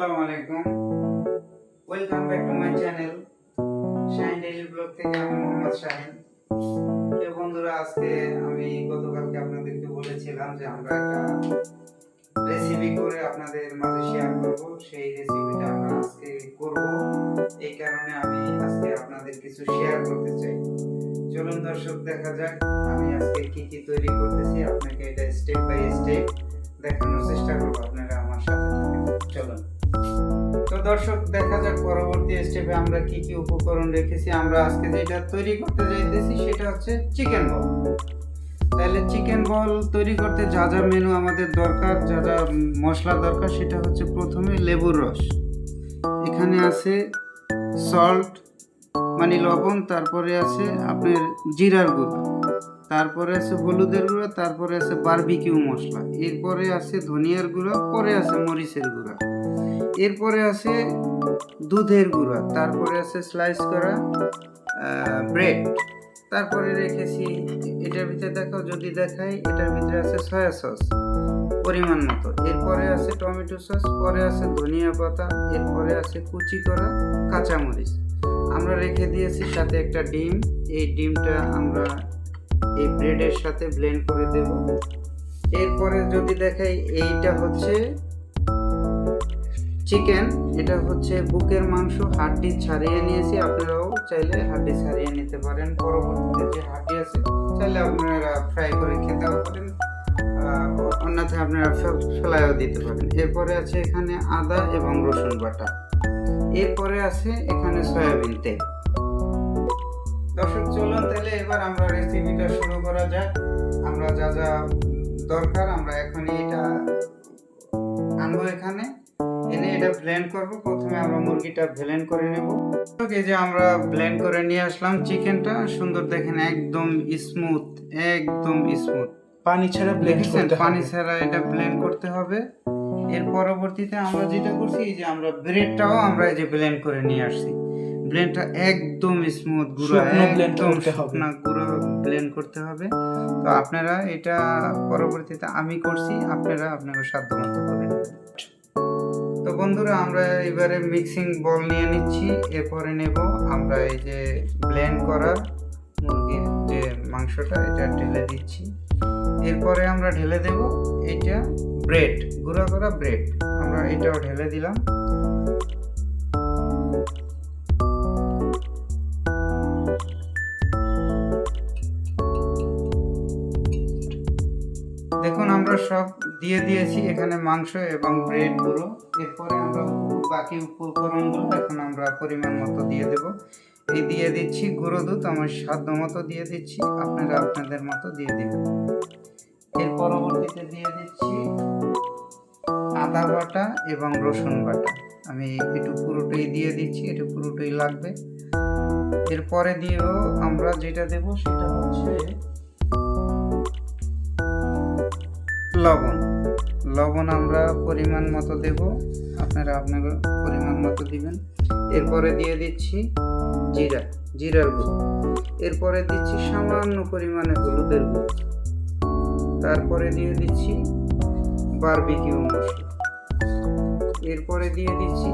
আসসালামু আলাইকুম, welcome back to my channel Shahin daily blog থেকে। আমি মোহাম্মদ শাহিন। বন্ধুরা, আজকে আমি গতকালকে আপনাদেরকে বলেছিলাম যে আমরা একটা রেসিপি করে আপনাদের মাঝে শেয়ার করব। সেই রেসিপিটা আমরা আজকে করব, এই কারণে আমি আজকে আপনাদের কিছু শেয়ার করতে চাই। চলুন দর্শক, দেখা যাক আমি আজকে কি কি তৈরি করতেছি। আপনাকে এটা স্টেপ বাই স্টেপ দেখানোর চেষ্টা করব, আপনারা আমার সাথে থাকুন। চলুন তো দর্শক, দেখা যাক পরবর্তী স্টেপে আমরা কি কি উপকরণ রেখেছি। আমরা আজকে যেটা তৈরি করতে যাইতেছি সেটা হচ্ছে চিকেন বল। তাহলে চিকেন বল তৈরি করতে যা যা মেনু আমাদের দরকার, যা যা মশলা দরকার, সেটা হচ্ছে প্রথমে লেবুর রস, এখানে আছে সল্ট মানে লবণ, তারপরে আছে আপনার জিরার গুঁড়া, তারপরে আছে হলুদের গুঁড়া, তারপরে আছে বারবিকিউ মশলা, এরপরে আছে ধনিয়ার গুঁড়া, পরে আছে মরিচের গুঁড়া, এরপরে আছে দুধের গুঁড়া, তারপরে আছে স্লাইস করা ব্রেড, তারপরে রেখেছি এটার ভিতরে দেখাও যদি দেখাই, এটার ভিতরে আছে সয়া সস পরিমাণ মতো, এরপরে আছে টমেটো সস, পরে আছে ধনিয়া পাতা, এরপরে আছে কুচি করা কাঁচামরিচ। আমরা রেখে দিয়েছি সাথে একটা ডিম। এই ডিমটা আমরা এই ব্রেডের সাথে ব্লেন্ড করে দেব। এরপরে যদি দেখাই, এইটা হচ্ছে চিকেন, এটা হচ্ছে বুকের মাংস, হাড্ডি ছাড়িয়ে নিয়েছি। আপনারাও চাইলে হাড্ডি ছাড়িয়ে নিতে পারেন। পরবর্তীতে যে হাড্ডি আছে চাইলে আপনারা ফ্রাই করে খেতেও পারেন, অন্যথায় আপনারা ফেলাইও দিতে পারেন। এরপরে আছে এখানে আদা এবং রসুন বাটা, এরপরে আছে এখানে সয়াবিন তেল। দর্শক চলুন তাহলে এবার আমরা রেসিপিটা শুরু করা যাক। আমরা যা যা দরকার আমরা এখনই এটা আনবো, এখানে এনে এটা ব্লেন্ড করব। প্রথমে আমরা মুরগিটা ব্লেন্ড করে নেব। এই যে আমরা ব্লেন্ড করে নিয়ে আসলাম চিকেনটা, সুন্দর দেখেন, একদম স্মুথ, একদম স্মুথ, পানি ছাড়া ব্লেন্ড করতে হবে। পানি ছাড়া এটা ব্লেন্ড করতে হবে। এর পরবর্তীতে আমরা যেটা করছি, এই যে আমরা ব্রেডটাও আমরা এই যে ব্লেন্ড করে নিয়ে আসছি। ব্লেন্ডটা একদম স্মুথ, গুঁড়া ব্লেন্ড করতে হবে, না গুঁড়ো ব্লেন্ড করতে হবে। তো আপনারা এটা পরবর্তীতে আমি করছি, আপনারা আপনাদের সাধ্য মতো করে নেবেন। তো বন্ধুরা, আমরা এবারে মিক্সিং বল নিয়ে নিচ্ছি। এরপরে নেব আমরা এই যে ব্লেন্ড করা মুরগির যে মাংসটা, এটা ঢেলে দিচ্ছি। এরপরে আমরা ঢেলে দেব এটা ব্রেড, গুঁড়া করা ব্রেড, আমরা এটাও ঢেলে দিলাম। দেখুন আমরা সব দিয়ে দিয়েছি এখানে, মাংস এবং ব্রেড গুঁড়ো। এরপরে আমরা বাকি উপকরণগুলো এখন আমরা পরিমাণ মতো দিয়ে দেব। এই দিয়ে দিচ্ছি গুঁড়ো দুধ, আমার সাধ্য মতো দিয়ে দিচ্ছি, আপনারা আপনাদের মতো দিয়ে দেবেন। এর পরবর্তীতে দিয়ে দিচ্ছি আদা বাটা এবং রসুন বাটা, আমি একটু পুরোটাই দিয়ে দিচ্ছি, এটা পুরোটাই লাগবে। এরপরে দিয়েও আমরা যেটা দেব সেটা হচ্ছে লবণ। লবণ আমরা পরিমাণ মতো দেব, আপনারা আপনার পরিমাণ মতো দিবেন। এরপরে দিয়ে দিচ্ছি জিরার গুঁড়ো, এরপরে দিচ্ছি সামান্য পরিমাণে হলুদের গুঁড়ো, তারপরে দিয়ে দিচ্ছি বারবিকিউ মশলা, এরপরে দিয়ে দিচ্ছি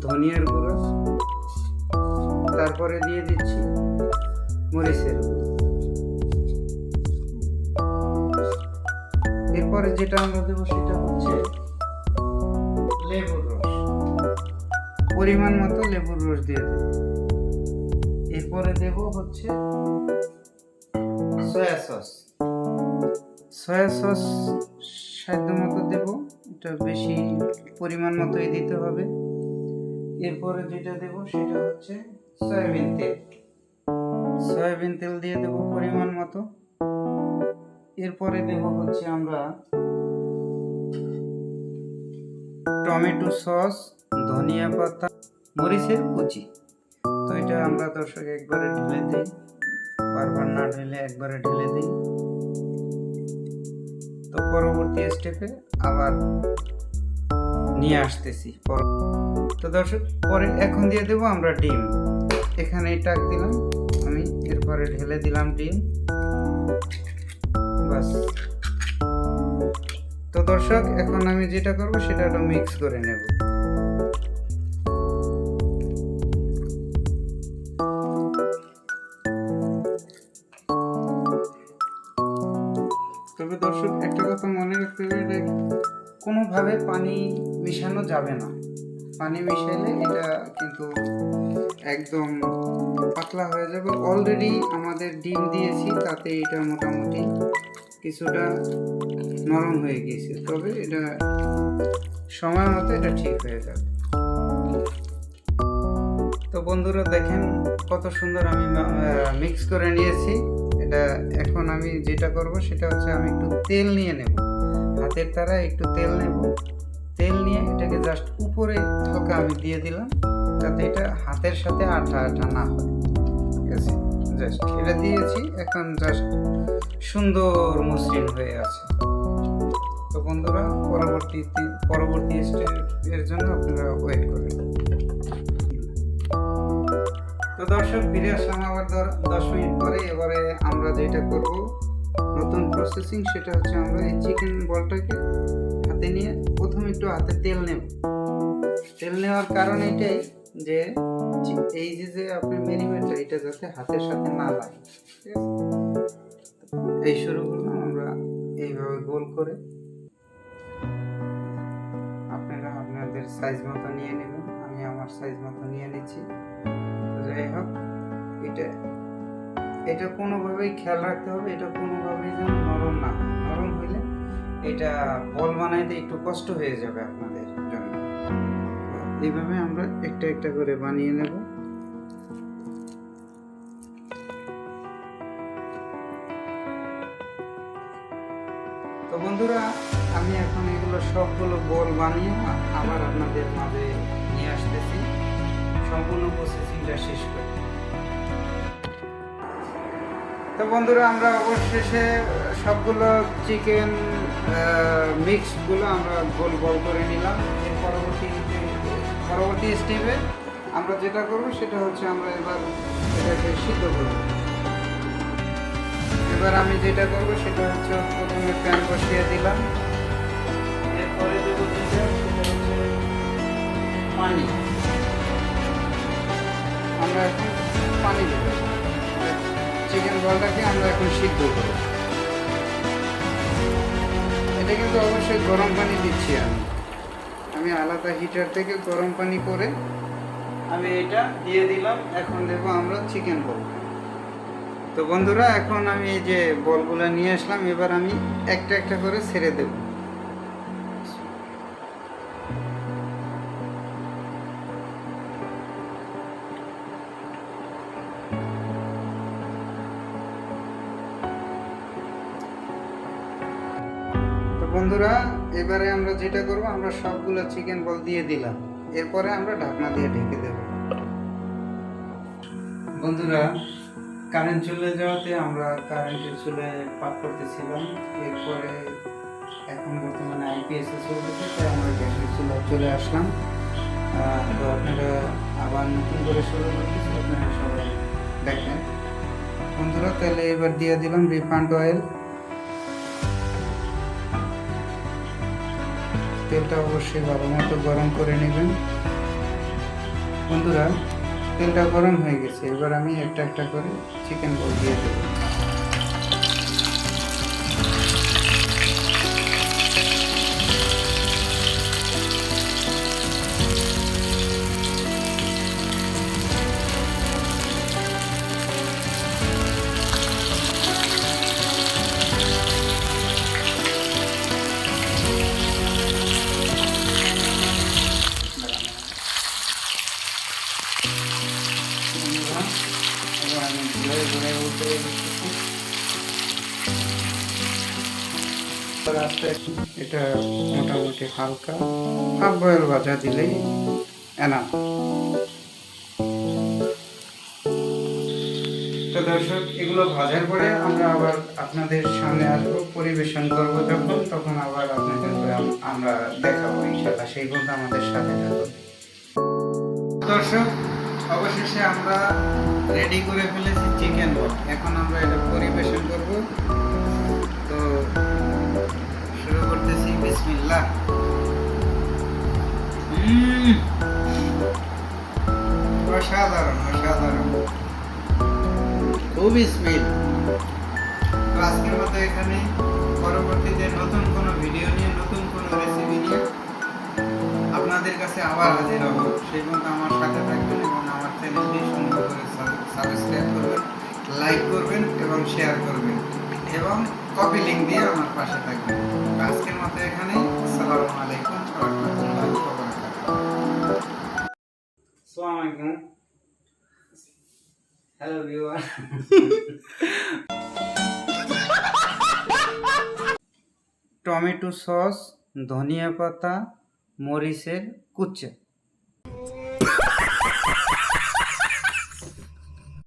ধনিয়ার গুঁড়ো, তারপরে দিয়ে দিচ্ছি মরিচের গুঁড়ো। এরপরে যেটা আমরা দেবো সেটা হচ্ছে লেবুর রস, পরিমাণ মতো লেবুর রস দিয়ে দেব। এরপরে দেব হচ্ছে সয়া সস, সাধ্য মতো দেব, এটা বেশি পরিমাণ মতোই দিতে হবে। এরপরে যেটা দেব সেটা হচ্ছে সয়াবিন তেল দিয়ে দেব পরিমাণ মতো। এরপরে দেব হচ্ছে আমরা টমেটো সস, ধনিয়া পাতা, মরিচের কুচি। তো এটা আমরা দর্শক একবারে ঢেলে দিই, বারবার না ঢেলে একবারে ঢেলে দিই। তো পরবর্তী স্টেপে আবার নিয়ে আসতেছি। তো দর্শক, পরে এখন দিয়ে দেব আমরা ডিম, এখানে টাক দিলাম আমি, এরপরে ঢেলে দিলাম ডিম, বাস। তো দর্শক, এখন আমি যেটা করব সেটা হলো মিক্স করে নেব। ভাবে পানি মিশানো যাবে না। পানি মিশাইলে এটা কিন্তু একদম পাতলা হয়ে যাবে। অলরেডি আমাদের ডিম দিয়েছি, তাতে এটা মোটামুটি কিছুটা নরম হয়ে গিয়েছে, তবে এটা সময় মতো এটা ঠিক হয়ে যাবে। তো বন্ধুরা দেখেন কত সুন্দর আমি মিক্স করে নিয়েছি এটা। এখন আমি যেটা করব সেটা হচ্ছে আমি একটু তেল নিয়ে নেব, হাতের দ্বারা একটু তেল নেব। তেল নিয়ে এটাকে জাস্ট উপরে হালকা আমি দিয়ে দিলাম, যাতে এটা হাতের সাথে আঠা আঠা না হয়। ঠিক আছে, জাস্ট এটা দিয়েছি, এখন জাস্ট সুন্দর মসৃণ হয়ে আছে। তো বন্ধুরা পরবর্তী স্টেপের জন্য আপনারা ওয়েট করেন। তো দর্শক, ফিরে আসলাম আবার 10 মিনিট পরে। এবারে আমরা যেটা করব নতুন প্রসেসিং, সেটা হচ্ছে আমরা এই চিকেন বলটাকে হাতে নিয়ে প্রথম একটু হাতে তেল নেব। তেল নেওয়ার কারণ এটাই যে এই যে আপনি মেরিনেটটা, এটা যাতে হাতের সাথে না লাগে। ঠিক আছে, এই শুরু করলাম আমরা এইভাবে গোল করে। আপনারা আপনাদের সাইজ মতো নিয়ে নেবেন, আমি আমার সাইজ মতো নিয়ে নিচ্ছি। তো যাই হোক, এটা কোনোভাবেই খেয়াল রাখতে হবে, এটা কোনোভাবেই যেন নরম না হয়। নরম হইলে এটা বল বানাইতে একটু কষ্ট হয়ে যাবে আপনাদের জন্য। এইভাবে আমরা একটা একটা করে বানিয়ে নেব। তো বন্ধুরা, আমি এখন এগুলো সবগুলো বল বানিয়ে আবার আপনাদের মাঝে নিয়ে আসতেছি, সম্পূর্ণ প্রসেসিংটা শেষ করে। তো বন্ধুরা, আমরা অবশেষে সবগুলো চিকেন মিক্সগুলো আমরা গোল গোল করে নিলাম। এর পরবর্তী স্টেপে আমরা যেটা করব সেটা হচ্ছে আমরা এবার এটাকে সিদ্ধ করব। এবার আমি যেটা করব সেটা হচ্ছে প্রথমে প্যান বসিয়ে দিলাম, এরপরে দেবো সেটা হচ্ছে পানি। আমরা এখন পানি দেবো, চিকেন বলটাকে আমরা এখন সিদ্ধ করব। এটা কিন্তু অবশ্যই গরম পানি দিচ্ছি আমি আলাদা হিটার থেকে গরম পানি করে আমি এটা দিয়ে দিলাম। এখন দেবো আমরা চিকেন বল। তো বন্ধুরা, এখন আমি এই যে বলগুলো নিয়ে আসলাম, এবার আমি একটা একটা করে ছেড়ে দেব। বন্ধুরা, এবারে আমরা যেটা করব, আমরা সবগুলো চিকেন বল দিয়ে দিলাম, এরপরে আমরা ঢাকনা দিয়ে ঢেকে দেব। বন্ধুরা, কারেন্ট চলে যাওয়াতে আমরা কারেন্টের চুলায় পাক করতেছিলাম, এরপরে এখন বর্তমানে আইপিএস চলতেছে, তাই আমরা গ্যাসের চুলায় চলে আসলাম। তো আপনারা আবার নতুন করে শুরু করতেছি, আপনারা সবাই দেখেন। বন্ধুরা, তাহলে এবার দিয়ে দিলাম রিফাইন্ড অয়েল। তেলটা অবশ্যই ভালো মতো গরম করে নেবেন। বন্ধুরা, তেলটা গরম হয়ে গেছে, এবার আমি একটা একটা করে চিকেন বল দিয়ে দেব। এটা মোটামুটি হালকা হাফ বয়েল ভাজা দিলেই এনাফ। তো দর্শক, এগুলো ভাজার পরে আমরা আবার আপনাদের সামনে আসবো, পরিবেশন করবো যখন, তখন আবার আপনাদের আমরা দেখাবো ইনশাআল্লাহ। সেই পর্যন্ত আমাদের সাথে থাকুন। দর্শক, অবশেষে আমরা রেডি করে ফেলেছি চিকেন বল। এখন আমরা এটা পরিবেশন করব। তো শুরু করতেছি, বিসমিল্লাহ। অসাধারণ অসাধারণ, খুবই স্মেল। তো আজকের মতো এখানে, পরবর্তীতে নতুন কোনো ভিডিও নিয়ে, নতুন কোনো রেসিপি নিয়ে কাছে আবার হাজির হব। সেই পর্যন্ত আমার সাথে থাকবেন এবং আমার চ্যানেলটি সুন্দর করে সাবস্ক্রাইব করবেন, লাইক করবেন এবং শেয়ার করবেন এবং কপি লিঙ্ক দিয়ে আমার পাশে থাকবেন। আজকের মতো এখানেই। আসসালামু আলাইকুম ওয়া রাহমাতুল্লাহি ওয়া বারাকাতুহু। আসসালামু আলাইকুম। Hello viewer. টমেটো সস, ধনিয়া পাতা, মরিচের কুচা।